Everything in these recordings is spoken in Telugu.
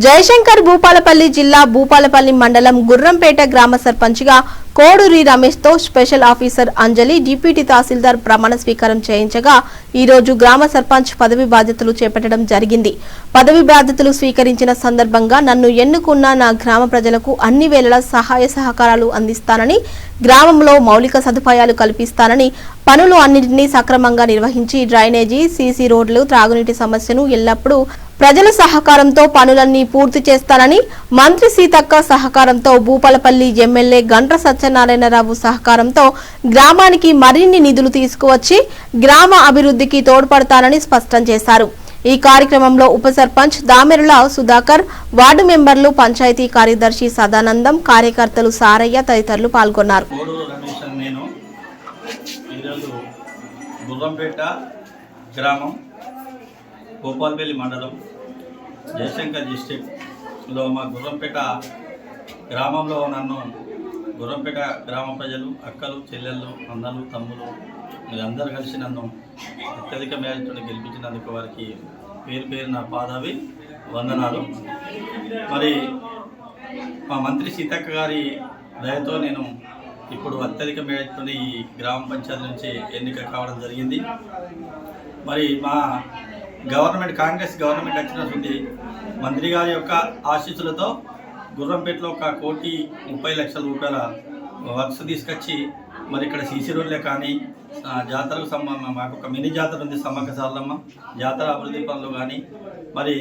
జయశంకర్ భూపాలపల్లి జిల్లా భూపాలపల్లి మండలం గుర్రంపేట గ్రామ సర్పంచ్గా కోడూరి రమేష్ తో స్పెషల్ ఆఫీసర్ అంజలి డిప్యూటీ తహసీల్దార్ ప్రమాణ స్వీకారం చేయించగా ఈ రోజు గ్రామ సర్పంచ్ పదవి బాధ్యతలు చేపట్టడం జరిగింది. పదవి బాధ్యతలు స్వీకరించిన సందర్భంగా నన్ను ఎన్నుకున్న నా గ్రామ ప్రజలకు అన్ని వేళలా సహాయ సహకారాలు అందిస్తానని, గ్రామంలో మౌలిక సదుపాయాలు కల్పిస్తానని, పనులు అన్నింటినీ సక్రమంగా నిర్వహించి డ్రైనేజీ, సీసీ రోడ్లు, త్రాగునీటి సమస్యను ఎల్లప్పుడూ ప్రజల సహకారంతో పనులన్నీ పూర్తి చేస్తానని, మంత్రి సీతక్క సహకారంతో భూపాలపల్లి ఎమ్మెల్యే గంట్ర సత్యనారాయణరావు సహకారంతో గ్రామానికి మరిన్ని నిధులు తీసుకువచ్చి గ్రామ అభివృద్ధికి తోడ్పడతానని స్పష్టం చేశారు. ఈ కార్యక్రమంలో ఉప సర్పంచ్ దామెరుల సుధాకర్, వార్డు మెంబర్లు, పంచాయతీ కార్యదర్శి సదానందం, కార్యకర్తలు సారయ్య తదితరులు పాల్గొన్నారు. భూపాలపల్లి మండలం జయశంకర్ డిస్ట్రిక్ట్లో మా గుర్రంపేట గ్రామంలో నన్ను గుర్రంపేట గ్రామ ప్రజలు, అక్కలు, చెల్లెళ్ళు, అన్నలు, తమ్ములు మీరందరూ కలిసి నన్ను అత్యధిక మేరతో గెలిపించినందుకు వారికి పేరు పేరు నా పాదావి వందనాలు. మరి మా మంత్రి సీతక్క గారి దయతో నేను ఇప్పుడు అత్యధిక మేరతో ఈ గ్రామ పంచాయతీ నుంచి ఎన్నిక కావడం జరిగింది. మరి మా గవర్నమెంట్, కాంగ్రెస్ గవర్నమెంట్ వచ్చినటువంటి మంత్రి గారి యొక్క ఆశీస్సులతో గుర్రంపేటలో 1,30,00,000 రూపాయల వర్క్స్ తీసుకొచ్చి మరి ఇక్కడ సీసీ రోడ్లే కానీ, జాతరకు మాకు ఒక మినీ జాతర ఉంది, సమ్మక్క సారలమ్మ జాతర అభివృద్ధి పనులు కానీ, మరి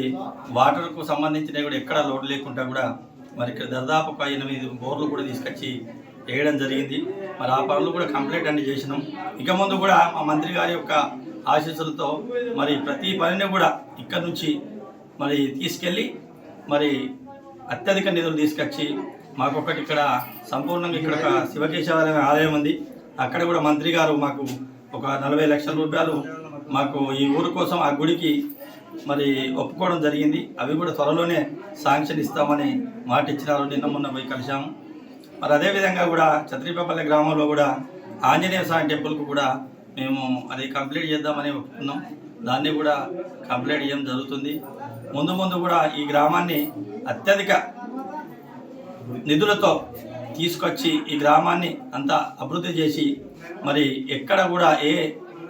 వాటర్కు సంబంధించినవి కూడా ఎక్కడ లోటు లేకుండా కూడా మరి ఇక్కడ దాదాపు 8 బోర్లు కూడా తీసుకొచ్చి వేయడం జరిగింది. మరి ఆ పనులు కూడా కంప్లీట్ అన్ని చేసినాం. ఇక ముందు కూడా మా మంత్రి గారి యొక్క ఆశీస్సులతో మరి ప్రతి పనిని కూడా ఇక్కడ నుంచి మరి తీసుకెళ్ళి మరి అత్యధిక నిధులు తీసుకొచ్చి మాకొకటి ఇక్కడ సంపూర్ణంగా ఇక్కడ ఒక శివకేశవాలయం ఆలయం ఉంది. అక్కడ కూడా మంత్రి గారు మాకు ఒక 40 లక్షల రూపాయలు మాకు ఈ ఊరు కోసం ఆ గుడికి మరి ఒప్పుకోవడం జరిగింది. అవి కూడా త్వరలోనే శాంక్షన్ ఇస్తామని మాట ఇచ్చినారు. నిన్న మొన్న పోయి కలిసాము. మరి అదేవిధంగా కూడా చత్రిపల్లి గ్రామంలో కూడా ఆంజనేయ స్వామి టెంపుల్కు కూడా మేము అది కంప్లీట్ చేద్దామని ఒప్పుకున్నాం. దాన్ని కూడా కంప్లీట్ చేయడం జరుగుతుంది. ముందు ముందు కూడా ఈ గ్రామాన్ని అత్యధిక నిధులతో తీసుకొచ్చి ఈ గ్రామాన్ని అంతా అభివృద్ధి చేసి మరి ఎక్కడ కూడా ఏ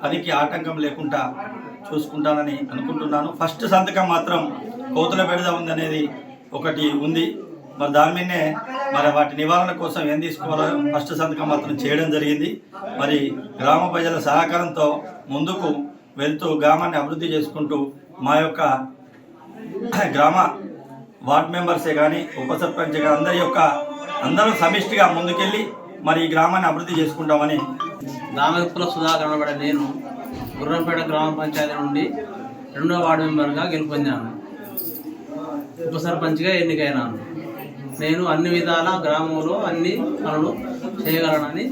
పనికి ఆటంకం లేకుండా చూసుకుంటానని అనుకుంటున్నాను. ఫస్ట్ సంతకం మాత్రం కోతుల బెడద ఉందనేది ఒకటి ఉంది. మరి దాని మీదనే మరి వాటి నివారణ కోసం ఏం తీసుకోవాలో ఫస్ట్ సంతకం మాత్రం చేయడం జరిగింది. మరి గ్రామ ప్రజల సహకారంతో ముందుకు వెళ్తూ గ్రామాన్ని అభివృద్ధి చేసుకుంటూ మా యొక్క గ్రామ వార్డ్ మెంబర్సే కానీ, ఉప సర్పంచ్ కానీ అందరూ సమిష్టిగా ముందుకెళ్ళి మరి ఈ గ్రామాన్ని అభివృద్ధి చేసుకుంటామని. దామెరుల సుధాకర్ అనబడే నేను గుర్రంపేట గ్రామ పంచాయతీ నుండి 2వ వార్డు మెంబర్గా గెలుపొందాను. ఉప సర్పంచ్గా ఎన్నికైనాను. నేను అన్ని విధాల గ్రామంలో అన్ని పనులు చేయగలనని,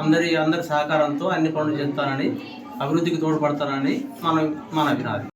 అందరి సహకారంతో అన్ని పనులు చేస్తానని, అభివృద్ధికి తోడ్పడతానని మన అభిప్రాయం.